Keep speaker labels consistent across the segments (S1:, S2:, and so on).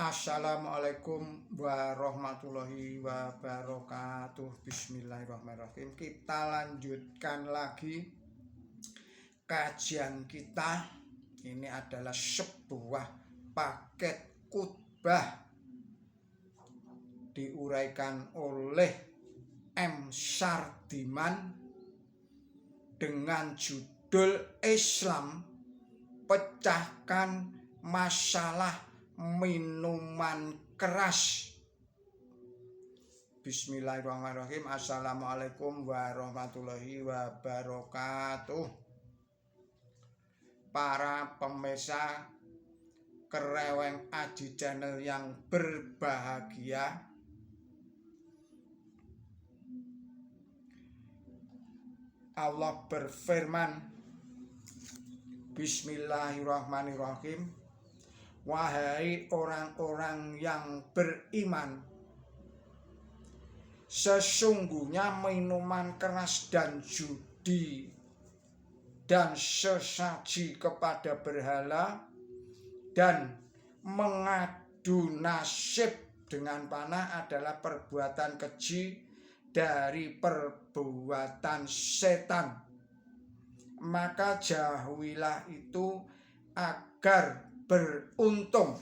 S1: Assalamualaikum warahmatullahi wabarakatuh. Bismillahirrahmanirrahim. Kita lanjutkan lagi kajian kita. Ini adalah sebuah paket khutbah diuraikan oleh M. Sardiman dengan judul Islam Pecahkan Masalah Minuman Keras. Bismillahirrahmanirrahim. Assalamualaikum warahmatullahi wabarakatuh. Para pemirsa Kereweng Aji Channel yang berbahagia, Allah berfirman, Bismillahirrahmanirrahim. Wahai orang-orang yang beriman, sesungguhnya minuman keras dan judi dan sesaji kepada berhala dan mengadu nasib dengan panah adalah perbuatan keji dari perbuatan setan. Maka jauhilah itu agar beruntung.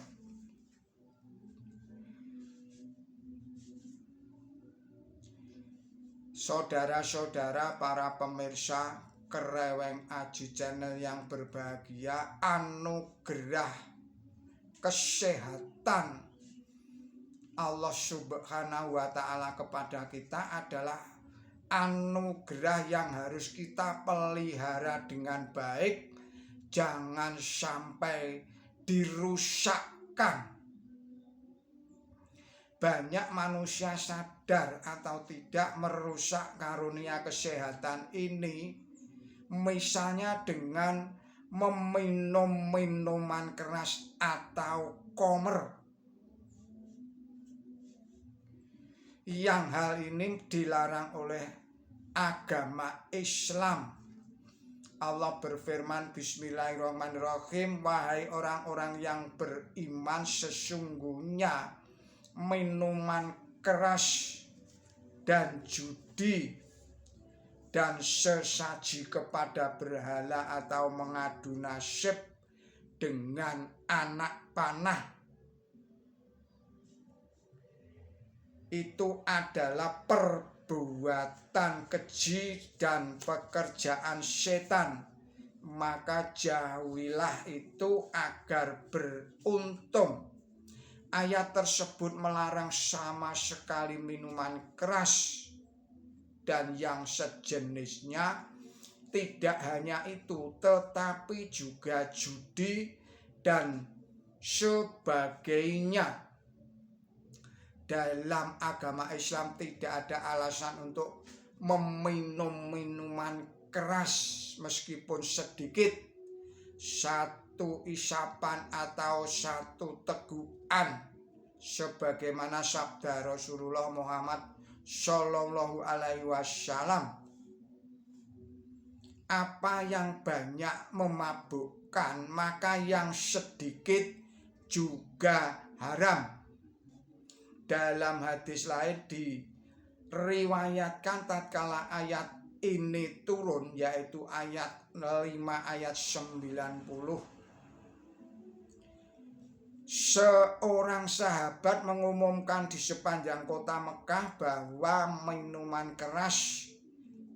S1: Saudara-saudara para pemirsa Kereweng Aji Channel yang berbahagia, anugerah kesehatan Allah Subhanahu wa Ta'ala kepada kita adalah anugerah yang harus kita pelihara dengan baik, jangan sampai dirusakkan. Banyak manusia sadar atau tidak merusak karunia kesehatan ini, misalnya dengan meminum minuman keras atau komer. Yang hal ini dilarang oleh agama Islam. Allah berfirman, Bismillahirrahmanirrahim. Wahai orang-orang yang beriman, sesungguhnya minuman keras dan judi dan sesaji kepada berhala atau mengadu nasib dengan anak panah itu adalah perbuatan keji dan pekerjaan setan. Maka jauhilah itu agar beruntung. Ayat tersebut melarang sama sekali minuman keras dan yang sejenisnya. Tidak hanya itu, tetapi juga judi dan sebagainya. Dalam agama Islam tidak ada alasan untuk meminum minuman keras meskipun sedikit. Satu isapan atau satu tegukan, sebagaimana sabda Rasulullah Muhammad Shallallahu Alaihi Wasallam, apa yang banyak memabukkan, maka yang sedikit juga haram. Dalam hadis lain diriwayatkan tatkala ayat ini turun, yaitu ayat 5 ayat 90. Seorang sahabat mengumumkan di sepanjang kota Mekah bahwa minuman keras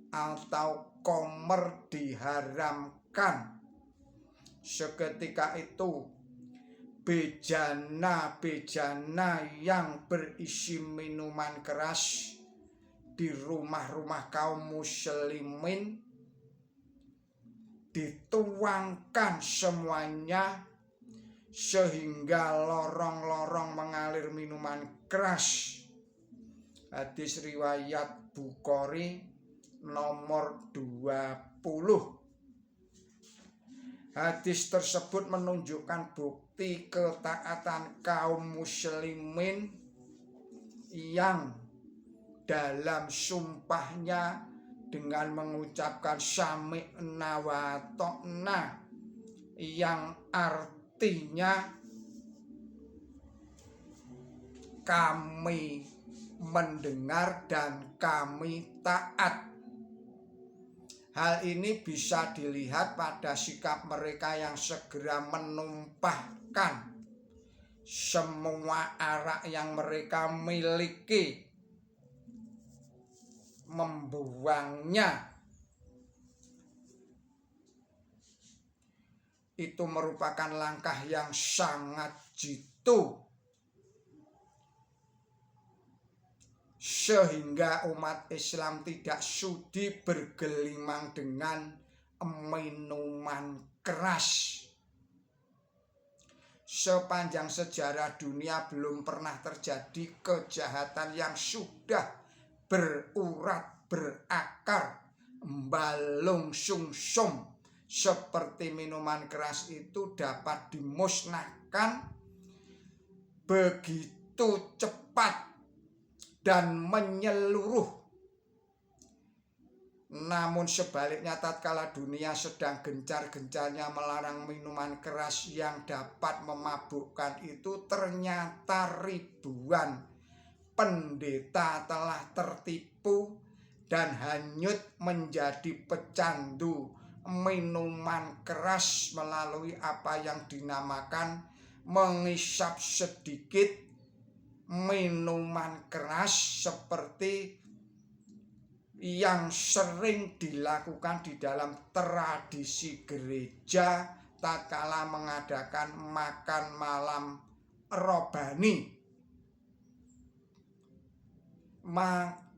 S1: atau komer diharamkan. Seketika itu bejana-bejana yang berisi minuman keras di rumah-rumah kaum muslimin dituangkan semuanya, sehingga lorong-lorong mengalir minuman keras. Hadis riwayat Bukhari nomor 20. Hadis tersebut menunjukkan bukti ketaatan kaum muslimin yang dalam sumpahnya dengan mengucapkan sami'na wa ta'na, yang artinya kami mendengar dan kami taat. Hal ini bisa dilihat pada sikap mereka yang segera menumpahkan semua arak yang mereka miliki, membuangnya. Itu merupakan langkah yang sangat jitu, sehingga umat Islam tidak sudi bergelimang dengan minuman keras. Sepanjang sejarah dunia belum pernah terjadi kejahatan yang sudah berurat, berakar, balung sungsum seperti minuman keras itu dapat dimusnahkan begitu cepat dan menyeluruh. Namun sebaliknya, tatkala dunia sedang gencar-gencarnya melarang minuman keras yang dapat memabukkan itu, ternyata ribuan pendeta telah tertipu dan hanyut menjadi pecandu minuman keras melalui apa yang dinamakan mengisap sedikit minuman keras, seperti yang sering dilakukan di dalam tradisi gereja tatkala mengadakan makan malam rohani.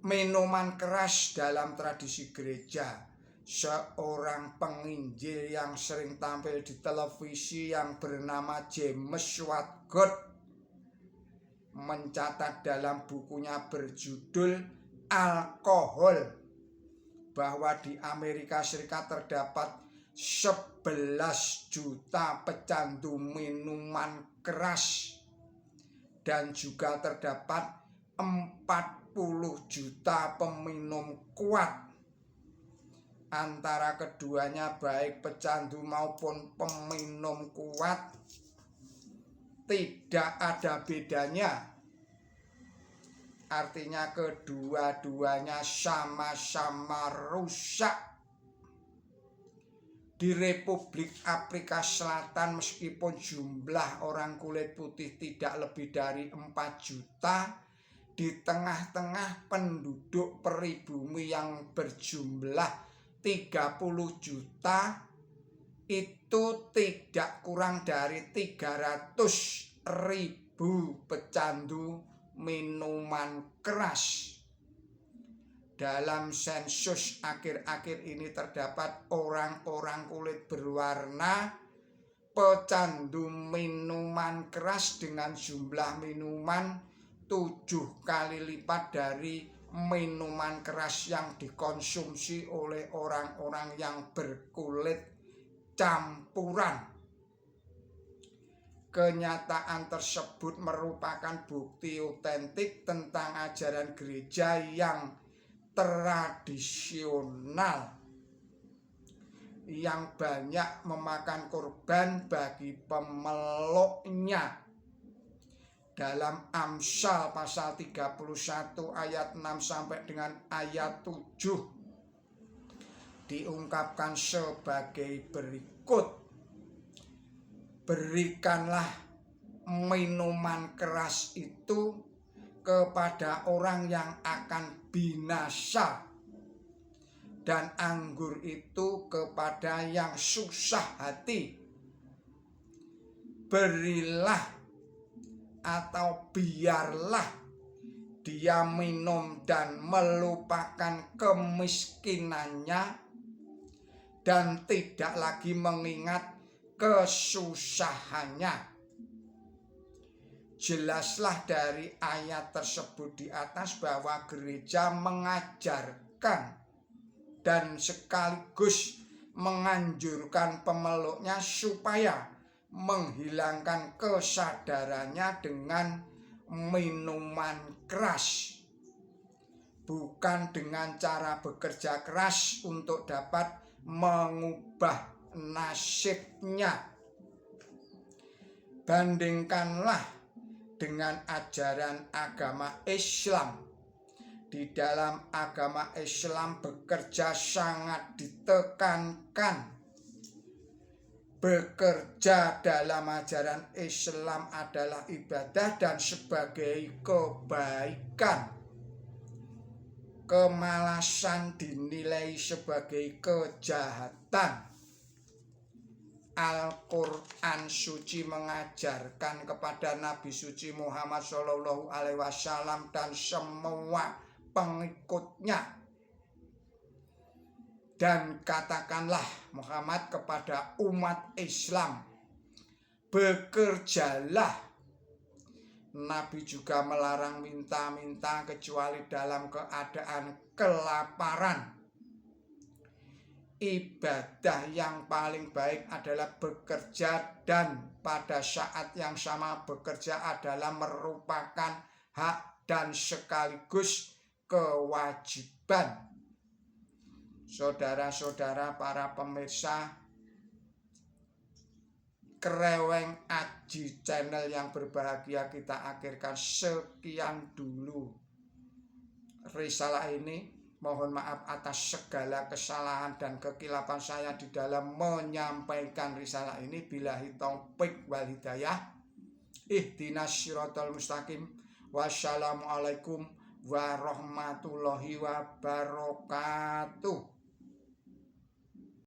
S1: Minuman keras dalam tradisi gereja, seorang penginjil yang sering tampil di televisi yang bernama James Swatgott mencatat dalam bukunya berjudul Alkohol bahwa di Amerika Serikat terdapat 11 juta pecandu minuman keras dan juga terdapat 40 juta peminum kuat. Antara keduanya, baik pecandu maupun peminum kuat, tidak ada bedanya. Artinya kedua-duanya sama-sama rusak. Di Republik Afrika Selatan, meskipun jumlah orang kulit putih tidak lebih dari 4 juta, di tengah-tengah penduduk pribumi yang berjumlah 30 juta, itu tidak kurang dari 300.000 pecandu minuman keras. Dalam sensus akhir-akhir ini terdapat orang-orang kulit berwarna pecandu minuman keras dengan jumlah minuman 7 kali lipat dari minuman keras yang dikonsumsi oleh orang-orang yang berkulit campuran. Kenyataan tersebut merupakan bukti otentik tentang ajaran gereja yang tradisional, yang banyak memakan korban bagi pemeluknya. Dalam Amsal pasal 31 ayat 6 sampai dengan ayat 7 diungkapkan sebagai berikut: berikanlah minuman keras itu kepada orang yang akan binasa, dan anggur itu kepada yang susah hati. Berilah atau biarlah dia minum dan melupakan kemiskinannya dan tidak lagi mengingat kesusahannya. Jelaslah dari ayat tersebut di atas bahwa gereja mengajarkan dan sekaligus menganjurkan pemeluknya supaya menghilangkan kesadarannya dengan minuman keras, bukan dengan cara bekerja keras untuk dapat mengubah nasibnya. Bandingkanlah dengan ajaran agama Islam. Di dalam agama Islam bekerja sangat ditekankan. Bekerja dalam ajaran Islam adalah ibadah dan sebagai kebaikan. Kemalasan dinilai sebagai kejahatan. Al-Quran suci mengajarkan kepada Nabi suci Muhammad SAW dan semua pengikutnya. Dan katakanlah Muhammad kepada umat Islam, bekerjalah. Nabi juga melarang minta-minta kecuali dalam keadaan kelaparan. Ibadah yang paling baik adalah bekerja, dan pada saat yang sama bekerja adalah merupakan hak dan sekaligus kewajiban. Saudara-saudara para pemirsa Kreweng Aji channel yang berbahagia, kita akhirkan sekian dulu risalah ini. Mohon maaf atas segala kesalahan dan kekilapan saya di dalam menyampaikan risalah ini. Billahi taufik wal hidayah. Ihdinas siratal mustaqim. Wassalamualaikum warahmatullahi wabarakatuh.